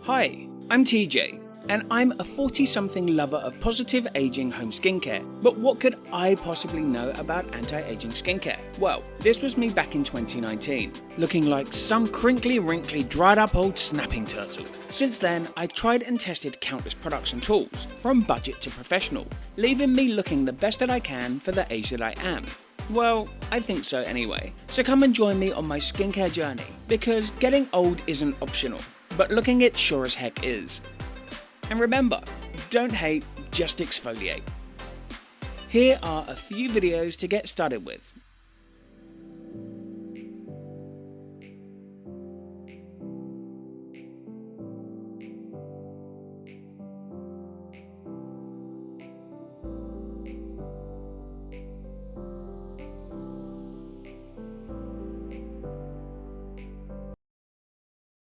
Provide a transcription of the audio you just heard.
Hi, I'm TJ, and I'm a 40-something lover of positive aging home skincare. But what could I possibly know about anti-aging skincare? Well, this was me back in 2019, looking like some crinkly, wrinkly, dried up old snapping turtle. Since then, I tried and tested countless products and tools, from budget to professional, leaving me looking the best that I can for the age that I am. Well, I think so anyway. So come and join me on my skincare journey, because getting old isn't optional, but looking it sure as heck is. And remember, don't hate, just exfoliate. Here are a few videos to get started with.